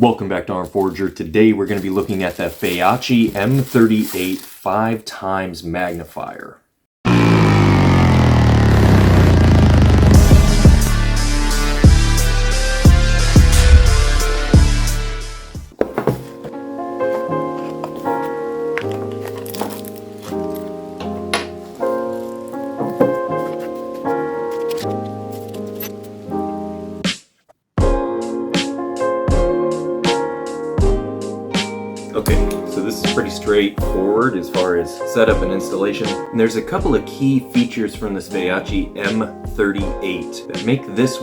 Welcome back to Armed Forager. Today we're going to be looking at the Feyachi M38 5x Magnifier. Okay, so this is pretty straightforward as far as setup and installation. And there's a couple of key features from this Feyachi M38 that make this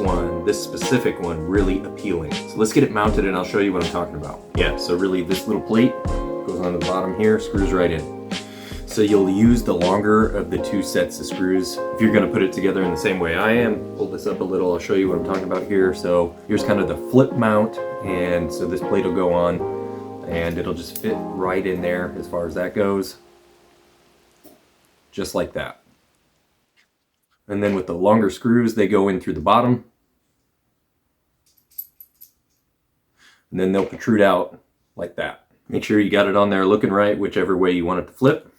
specific one, really appealing. So let's get it mounted and I'll show you what I'm talking about. Yeah, so really this little plate goes on the bottom here, screws right in. So you'll use the longer of the two sets of screws. If you're gonna put it together in the same way I am, pull this up a little, I'll show you what I'm talking about here. So here's kind of the flip mount, and so this plate will go on and it'll just fit right in there as far as that goes. Just like that. And then with the longer screws, they go in through the bottom. And then they'll protrude out like that. Make sure you got it on there looking right, whichever way you want it to flip.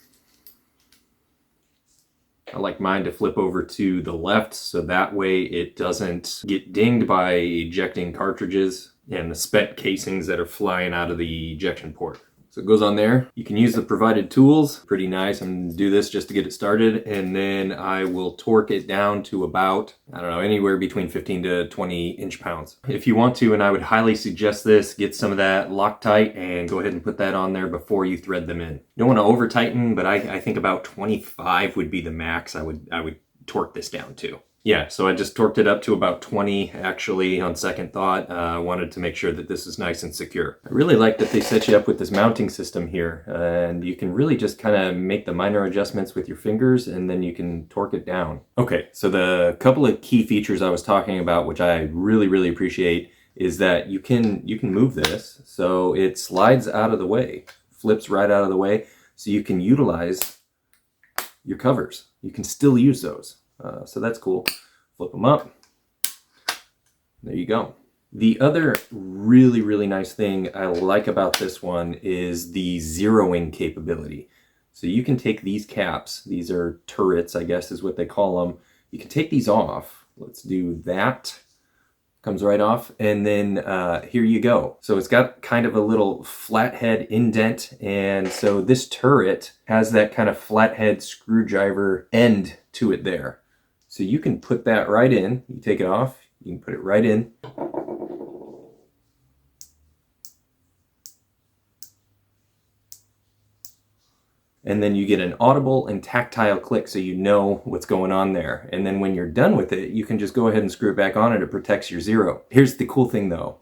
I like mine to flip over to the left, so that way it doesn't get dinged by ejecting cartridges and the spent casings that are flying out of the ejection port. So it goes on there. You can use the provided tools. Pretty nice. I'm gonna do this just to get it started, and then I will torque it down to about, I don't know, anywhere between 15 to 20 inch-pounds. If you want to, and I would highly suggest this, get some of that Loctite and go ahead and put that on there before you thread them in. You don't want to over tighten, but I think about 25 would be the max I would torque this down to. Yeah, so I just torqued it up to about 20, actually, on second thought. I wanted to make sure that this is nice and secure. I really like that they set you up with this mounting system here, and you can really just kind of make the minor adjustments with your fingers, and then you can torque it down. Okay, so the couple of key features I was talking about, which I really appreciate, is that you can move this, so it slides out of the way, flips right out of the way, so you can utilize your covers. You can still use those. So that's cool. Flip them up. There you go. The other really nice thing I like about this one is the zeroing capability. So you can take these caps, these are turrets, I guess is what they call them. You can take these off. Let's do that. Comes right off, and then here you go. So it's got kind of a little flathead indent, and so this turret has that kind of flathead screwdriver end to it there. So you can put that right in. You take it off, you can put it right in. And then you get an audible and tactile click so you know what's going on there. And then when you're done with it, you can just go ahead and screw it back on and it protects your zero. Here's the cool thing though.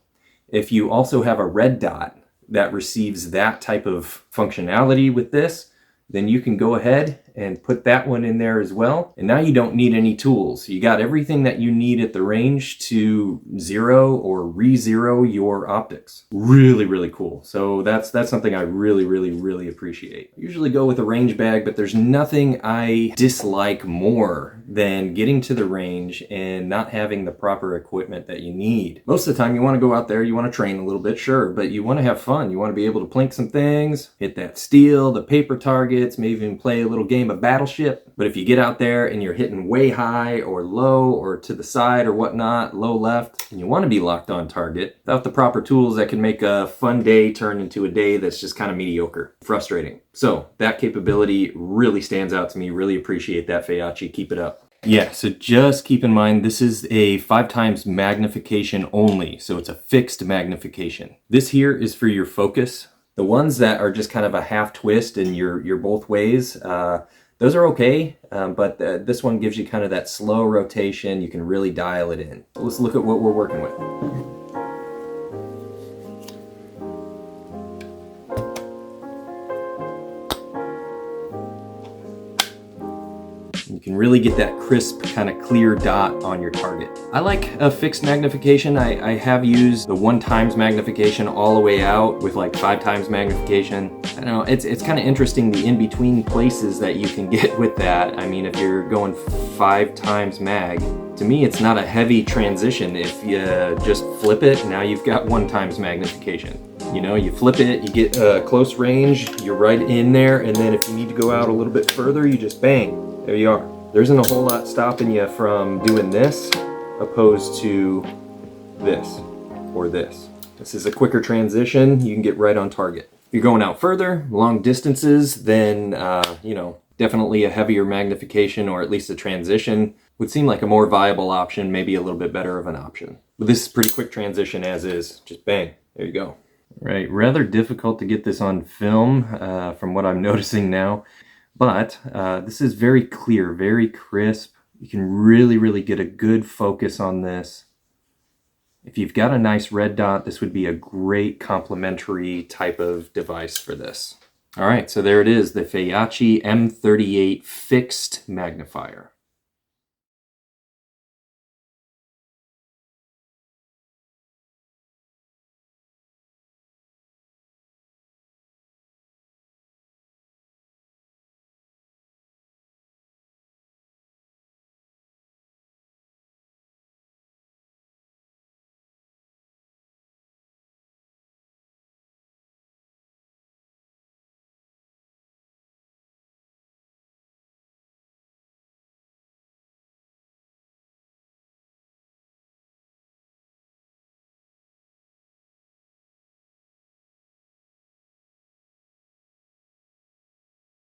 If you also have a red dot that receives that type of functionality with this, then you can go ahead and put that one in there as well. And now you don't need any tools. You got everything that you need at the range to zero or re-zero your optics. Really cool. So that's something I really appreciate. I usually go with a range bag, but there's nothing I dislike more than getting to the range and not having the proper equipment that you need. Most of the time you want to go out there, you want to train a little bit, sure, but you want to have fun. You want to be able to plink some things, hit that steel, the paper targets, maybe even play a little game of Battleship. But if you get out there and you're hitting way high or low or to the side or whatnot, low left, and you want to be locked on target, without the proper tools, that can make a fun day turn into a day that's just kind of mediocre, frustrating. So that capability really stands out to me. Really appreciate that, Feyachi. Keep it up. Yeah, so just keep in mind, this is a 5x magnification only, so it's a fixed magnification. This here is for your focus. The ones that are just kind of a half twist and you're both ways, those are okay, but this one gives you kind of that slow rotation. You can really dial it in. Let's look at what we're working with. You can really get that crisp, kind of clear dot on your target. I like a fixed magnification. I have used the 1x magnification all the way out with like 5x magnification. I don't know, it's kind of interesting the in-between places that you can get with that. I mean, if you're going 5x mag, to me it's not a heavy transition. If you just flip it, now you've got 1x magnification. You know, you flip it, you get close range, you're right in there, and then if you need to go out a little bit further, you just bang, there you are. There isn't a whole lot stopping you from doing this opposed to this or this. This is a quicker transition, you can get right on target. If you're going out further, long distances, then, you know, definitely a heavier magnification or at least a transition would seem like a more viable option, maybe a little bit better of an option. But this is pretty quick transition as is, just bang, there you go. Right, rather difficult to get this on film from what I'm noticing now, but this is very clear, very crisp. You can really get a good focus on this. If you've got a nice red dot, this would be a great complementary type of device for this. All right, so there it is, the Feyachi M38 fixed magnifier.